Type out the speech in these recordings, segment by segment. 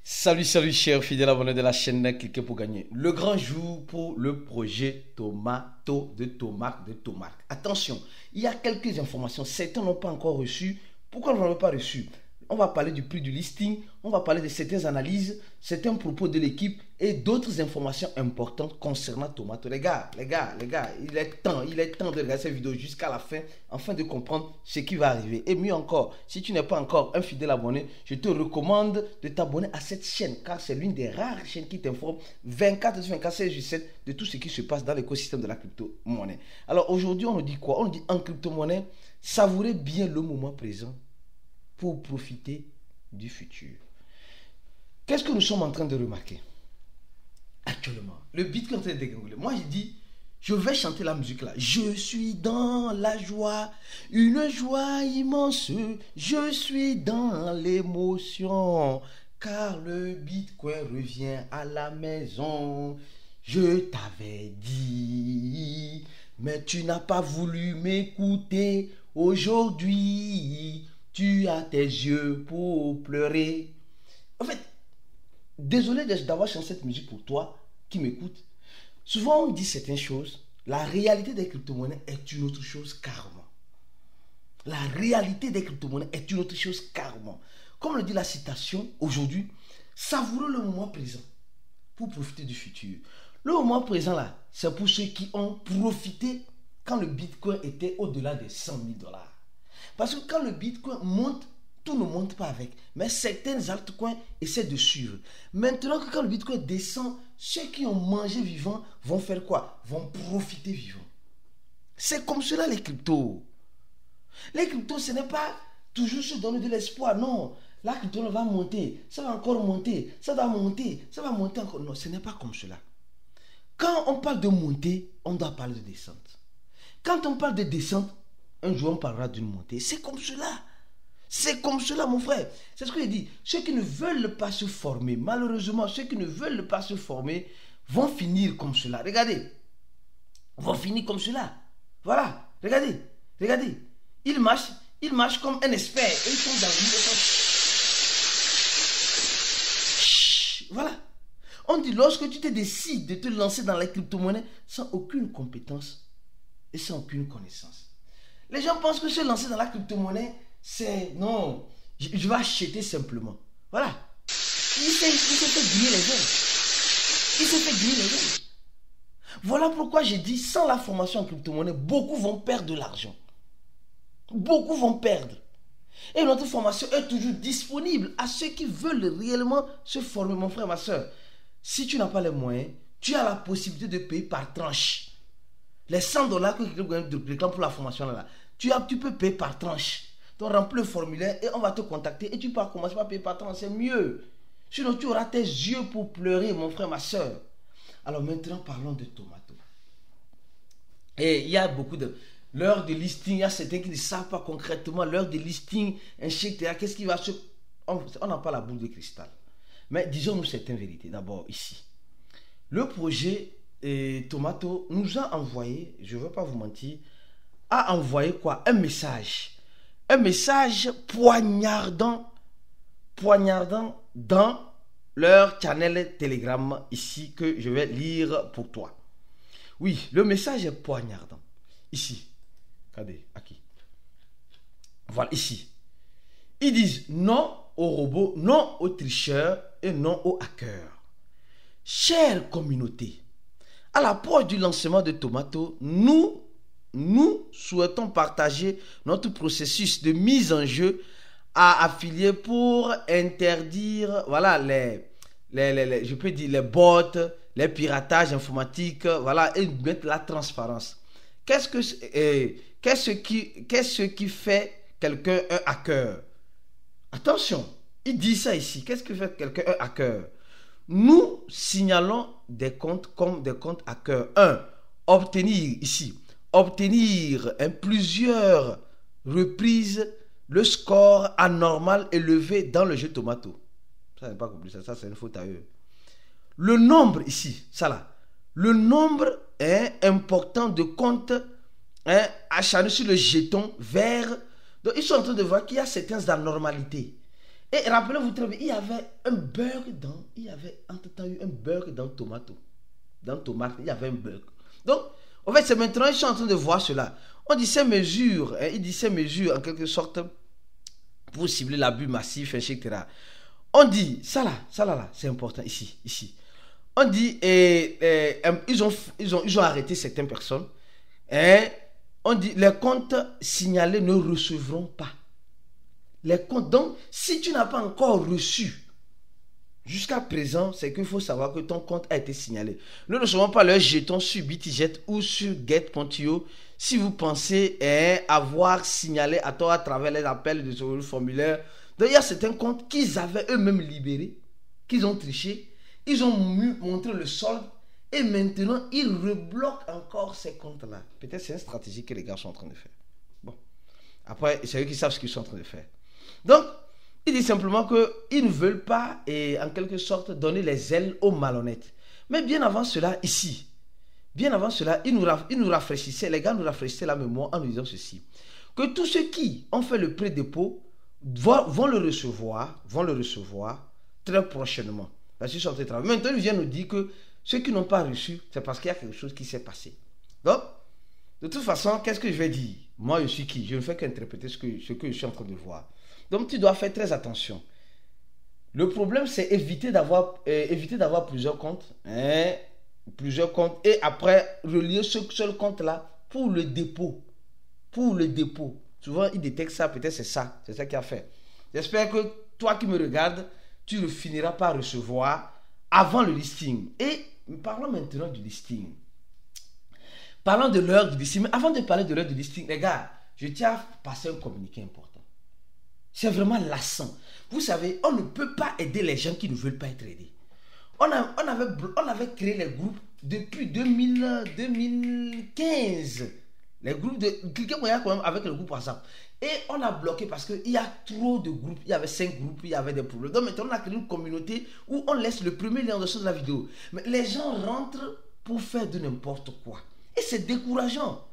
Salut chers fidèles abonnés de la chaîne, cliquez pour gagner. Le grand jour pour le projet Tomato de Tomac. Attention, il y a quelques informations, certains n'ont pas encore reçu. Pourquoi on n'en a pas reçu? On va parler du prix du listing, on va parler de certaines analyses, certains propos de l'équipe et d'autres informations importantes concernant Tomato. Les gars, il est temps de regarder cette vidéo jusqu'à la fin afin de comprendre ce qui va arriver. Et mieux encore, si tu n'es pas encore un fidèle abonné, je te recommande de t'abonner à cette chaîne car c'est l'une des rares chaînes qui t'informe 24/24, 16/7 de tout ce qui se passe dans l'écosystème de la crypto-monnaie. Alors aujourd'hui, on nous dit quoi? On nous dit en crypto-monnaie, savourez bien le moment présent pour profiter du futur. Qu'est-ce que nous sommes en train de remarquer actuellement? Le Bitcoin est en train de dégringoler. Moi, je dis, je vais chanter la musique là. Je suis dans la joie, une joie immense. Je suis dans l'émotion, car le Bitcoin revient à la maison. Je t'avais dit, mais tu n'as pas voulu m'écouter. Aujourd'hui, tu as tes yeux pour pleurer. En fait, désolé d'avoir chanté cette musique pour toi qui m'écoute. Souvent, on dit certaines choses. La réalité des crypto-monnaies est une autre chose carrément. La réalité des crypto-monnaies est une autre chose carrément. Comme le dit la citation, aujourd'hui, savourez le moment présent pour profiter du futur. Le moment présent là, c'est pour ceux qui ont profité quand le Bitcoin était au-delà des $100 000. Parce que quand le Bitcoin monte, tout ne monte pas avec. Mais certains altcoins essaient de suivre. Maintenant que quand le Bitcoin descend, ceux qui ont mangé vivant vont faire quoi? Vont profiter vivant. C'est comme cela les cryptos. Les cryptos, ce n'est pas toujours se donner de l'espoir. Non, la crypto va monter, ça va encore monter, ça va monter, ça va monter encore. Non, ce n'est pas comme cela. Quand on parle de montée, on doit parler de descente. Quand on parle de descente, un jour, on parlera d'une montée. C'est comme cela. C'est comme cela, mon frère. C'est ce que je dis. Ceux qui ne veulent pas se former, malheureusement, ceux qui ne veulent pas se former vont finir comme cela. Regardez. Vont finir comme cela. Voilà. Regardez. Ils marchent comme un expert. Et ils tombent dans le Voilà. On dit, lorsque tu te décides de te lancer dans la crypto-monnaie sans aucune compétence et sans aucune connaissance. Les gens pensent que se lancer dans la crypto-monnaie, c'est non, je vais acheter simplement. Voilà. Il s'est fait griller les gens. Voilà pourquoi j'ai dit, sans la formation en crypto-monnaie, beaucoup vont perdre de l'argent. Beaucoup vont perdre. Et notre formation est toujours disponible à ceux qui veulent réellement se former, mon frère, ma soeur. Si tu n'as pas les moyens, tu as la possibilité de payer par tranche. Les $100 que tu réclames pour la formation là, tu peux payer par tranche. Donc remplis le formulaire et on va te contacter et tu peux commencer par payer par tranche, c'est mieux. Sinon tu auras tes yeux pour pleurer, mon frère, ma soeur. Alors maintenant parlons de Tomato. Et il y a beaucoup de... L'heure de listing, il y a certains qui ne savent pas concrètement l'heure de listing, etc. Qu'est-ce qui va se... On n'a pas la boule de cristal. Mais disons-nous certaines vérités. D'abord ici. Le projet... Et Tomato nous a envoyé, je ne veux pas vous mentir, a envoyé quoi? Un message poignardant dans leur channel Telegram ici que je vais lire pour toi. Oui, le message est poignardant. Ici, regardez, aquí. Voilà, ici. Ils disent non aux robots, non aux tricheurs et non aux hackers. Chère communauté, à l'approche du lancement de Tomato, nous souhaitons partager notre processus de mise en jeu à affilier pour interdire, voilà, je peux dire les bots, les piratages informatiques, voilà, et mettre la transparence. Qu'est-ce qui fait quelqu'un un hacker? Attention, il dit ça ici. Qu'est-ce qui fait quelqu'un un hacker? Nous signalons des comptes comme des comptes hackers. Obtenir plusieurs reprises le score anormal élevé dans le jeu Tomato. Ça n'est pas compliqué, ça c'est une faute à eux. Le nombre ici, ça là. Le nombre est important de comptes acharnés sur le jeton vert. Donc ils sont en train de voir qu'il y a certaines anormalités. Et rappelez-vous très bien, il y avait un bug dans, il y avait entre-temps eu un bug dans Tomato. Dans Tomate, il y avait un bug. Donc, en fait, c'est maintenant, je suis en train de voir cela. On dit ces mesures, hein, il dit ces mesures en quelque sorte pour cibler l'abus massif, etc. On dit, ça là, c'est important ici. On dit, ils ont arrêté certaines personnes. Et on dit, les comptes signalés ne recevront pas. Les comptes, donc, si tu n'as pas encore reçu, jusqu'à présent, c'est qu'il faut savoir que ton compte a été signalé. Ne recevons pas leurs jetons sur BitGet ou sur Get.io si vous pensez avoir signalé à toi à travers les appels de ce formulaire. D'ailleurs, c'est un compte qu'ils avaient eux-mêmes libéré, qu'ils ont triché, ils ont montré le solde et maintenant, ils rebloquent encore ces comptes-là. Peut-être c'est une stratégie que les gars sont en train de faire. Bon. Après, c'est eux qui savent ce qu'ils sont en train de faire. Donc, il dit simplement qu'ils ne veulent pas, en quelque sorte, donner les ailes aux malhonnêtes. Mais bien avant cela, ici, ils nous rafraîchissaient, les gars nous rafraîchissaient la mémoire en nous disant ceci, que tous ceux qui ont fait le pré-dépôt vont le recevoir très prochainement. Parce qu'ils sont en train de travailler. Maintenant, ils viennent nous dire que ceux qui n'ont pas reçu, c'est parce qu'il y a quelque chose qui s'est passé. Donc, de toute façon, qu'est-ce que je vais dire? Moi, je suis qui? Je ne fais qu'interpréter ce que je suis en train de voir. Donc, tu dois faire très attention. Le problème, c'est éviter d'avoir plusieurs comptes. Et après, relier ce seul compte-là pour le dépôt. Souvent, ils détectent ça. Peut-être c'est ça qu'il a fait. J'espère que toi qui me regardes, tu le finiras par recevoir avant le listing. Et parlons maintenant du listing. Parlons de l'heure du listing. Mais avant de parler de l'heure du listing, les gars, je tiens à passer un communiqué important. C'est vraiment lassant. Vous savez, on ne peut pas aider les gens qui ne veulent pas être aidés. On avait créé les groupes depuis 2015. Les groupes de... Cliquez moyen quand même avec le groupe WhatsApp. Et on a bloqué parce qu'il y a trop de groupes. Il y avait 5 groupes, il y avait des problèmes. Donc maintenant, on a créé une communauté où on laisse le premier lien en dessous de la vidéo. Mais les gens rentrent pour faire de n'importe quoi. Et c'est décourageant.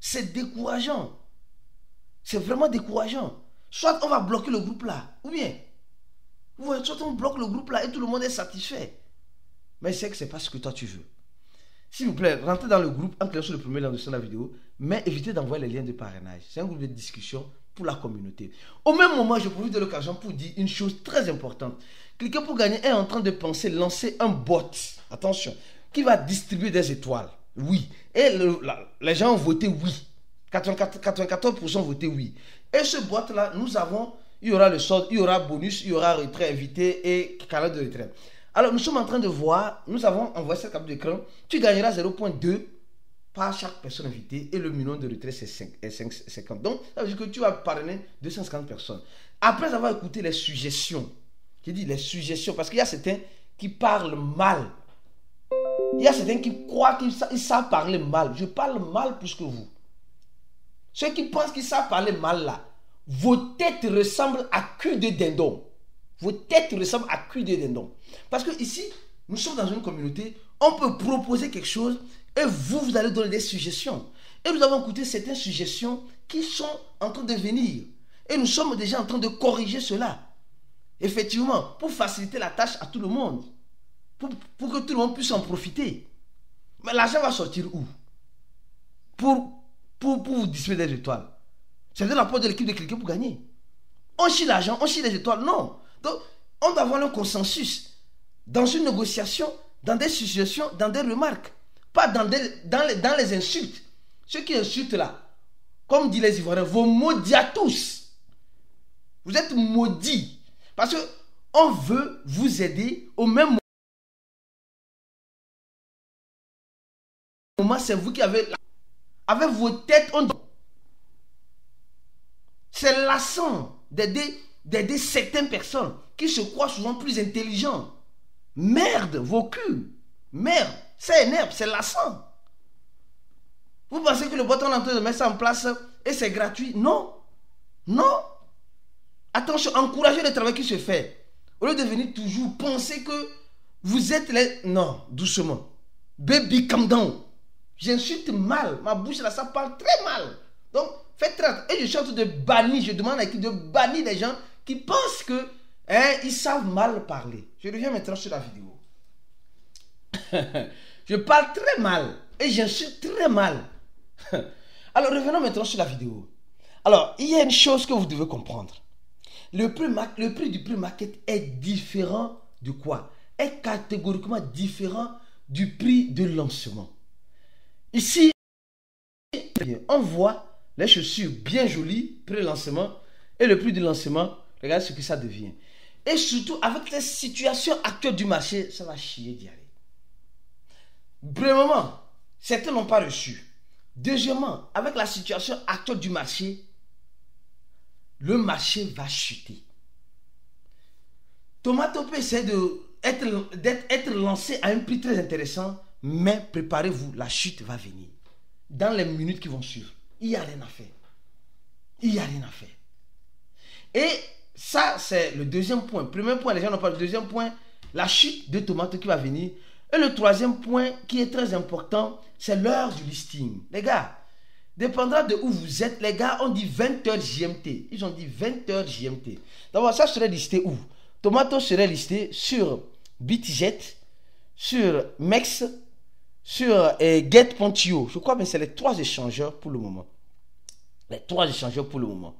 C'est vraiment décourageant. Soit on va bloquer le groupe là, ou bien, soit on bloque le groupe là et tout le monde est satisfait. Mais c'est que c'est pas ce que toi tu veux. S'il vous plaît, rentrez dans le groupe en cliquant sur le premier lien de la vidéo, mais évitez d'envoyer les liens de parrainage. C'est un groupe de discussion pour la communauté. Au même moment, je profite de l'occasion pour dire une chose très importante. Cliquez pour gagner est en train de penser lancer un bot, attention, qui va distribuer des étoiles. Oui. Et les gens ont voté oui. 94% ont voté oui. Et ce bot-là, il y aura le solde, il y aura bonus, il y aura retrait invité et canal de retrait. Alors, nous sommes en train de voir, nous avons envoyé cette capture d'écran. Tu gagneras 0.2 par chaque personne invitée et le minimum de retrait, c'est 50. Donc, ça veut dire que tu vas parrainer 250 personnes. Après avoir écouté les suggestions, j'ai dit les suggestions, parce qu'il y a certains qui parlent mal. Il y a certains qui croient qu'ils savent parler mal. Je parle mal plus que vous. Ceux qui pensent qu'ils savent parler mal là, vos têtes ressemblent à cul de dindon. Vos têtes ressemblent à cul de dindon. Parce que ici, nous sommes dans une communauté, on peut proposer quelque chose et vous allez donner des suggestions. Et nous avons écouté certaines suggestions qui sont en train de venir. Et nous sommes déjà en train de corriger cela. Effectivement, pour faciliter la tâche à tout le monde. Pour que tout le monde puisse en profiter. Mais l'argent va sortir où? Pour vous distribuer des étoiles. C'est de la part de l'équipe de cliquer pour gagner. On chie l'argent, on chie les étoiles. Non. Donc, on doit avoir un consensus. Dans une négociation, dans des suggestions, dans des remarques. Pas dans les insultes. Ceux qui insultent là, comme disent les Ivoiriens, vos maudits à tous. Vous êtes maudits. Parce qu'on veut vous aider au même moment. C'est vous qui avez... Avec vos têtes, c'est lassant d'aider certaines personnes qui se croient souvent plus intelligents. Merde, vos culs. Merde, ça énerve, c'est lassant. Vous pensez que le botton est en train de mettre ça en place et c'est gratuit? Non. Non. Attention, encouragez le travail qui se fait. Au lieu de venir toujours penser que vous êtes les... Non, doucement. Baby, calm down. J'insulte mal. Ma bouche là, ça parle très mal. Donc, faites très attention. Et je suis en train de bannir, je demande à l'équipe de bannir les gens qui pensent que Hein, ils savent mal parler. Je reviens maintenant sur la vidéo. Je parle très mal et j'insulte très mal. Alors, revenons maintenant sur la vidéo. Alors, il y a une chose que vous devez comprendre. Le prix du pré-market est différent de quoi? Est catégoriquement différent du prix de lancement. Ici, on voit les chaussures bien jolies, pré-lancement, et le prix du lancement, regardez ce que ça devient. Et surtout, avec la situation actuelle du marché, ça va chier d'y aller. Premièrement, certains n'ont pas reçu. Deuxièmement, avec la situation actuelle du marché, le marché va chuter. Tomato peut essayer d'être lancé à un prix très intéressant, mais préparez-vous, la chute va venir. Dans les minutes qui vont suivre, il n'y a rien à faire. Il n'y a rien à faire. Et ça, c'est le deuxième point. Premier point, les gens n'ont pas le deuxième point, la chute de Tomato qui va venir. Et le troisième point qui est très important, c'est l'heure du listing. Les gars, dépendant de où vous êtes, les gars ont dit 20h GMT. Ils ont dit 20h GMT. D'abord, ça serait listé où? Tomato serait listé sur BitJet, sur Mex, sur Get.io. Je crois que c'est les trois échangeurs pour le moment. Les trois échangeurs pour le moment.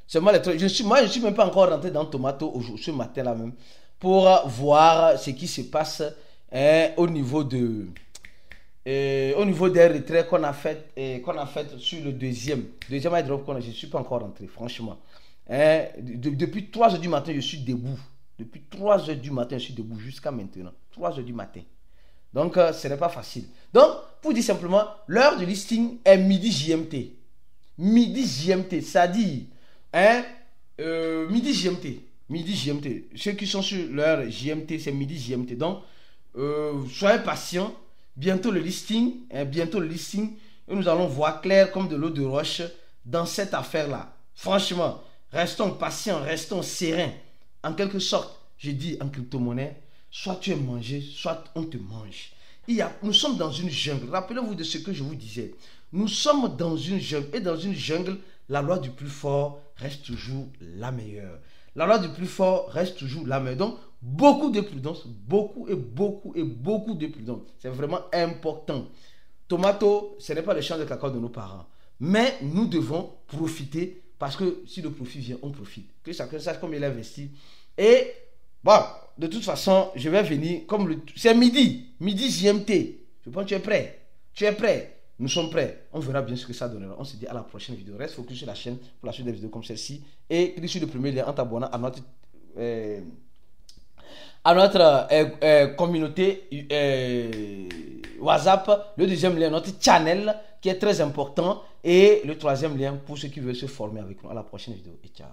Seulement les trois. Moi, je ne suis même pas encore rentré dans Tomato ce matin-là même pour voir ce qui se passe au niveau des retraits qu'on a fait sur le deuxième airdrop. Je ne suis pas encore rentré, franchement. Depuis 3h du matin, je suis debout. Depuis 3h du matin, je suis debout jusqu'à maintenant. 3h du matin. Donc, ce n'est pas facile. Donc, pour dire simplement, l'heure de listing est midi GMT. Midi GMT, c'est-à-dire, midi GMT. Midi GMT. Ceux qui sont sur l'heure GMT, c'est midi GMT. Donc, soyez patients. Bientôt le listing. Et nous allons voir clair comme de l'eau de roche dans cette affaire-là. Franchement, restons patients, restons sereins. En quelque sorte, je dis en crypto-monnaie, soit tu es mangé, soit on te mange. Nous sommes dans une jungle. Rappelez-vous de ce que je vous disais. Nous sommes dans une jungle. Et dans une jungle, la loi du plus fort reste toujours la meilleure. La loi du plus fort reste toujours la meilleure. Donc, beaucoup de prudence. Beaucoup de prudence. C'est vraiment important. Tomato, ce n'est pas le champ de cacao de nos parents. Mais nous devons profiter. Parce que si le profit vient, on profite. Que chacun sache comme il investit. Et, bon, de toute façon, je vais venir comme c'est midi GMT. Je pense que tu es prêt. Tu es prêt. Nous sommes prêts. On verra bien ce que ça donnera. On se dit à la prochaine vidéo. Reste focus sur la chaîne pour la suite des vidéos comme celle-ci. Et clique sur le premier lien en t'abonnant à notre communauté WhatsApp. Le deuxième lien, notre channel qui est très important. Et le troisième lien pour ceux qui veulent se former avec nous. À la prochaine vidéo et ciao.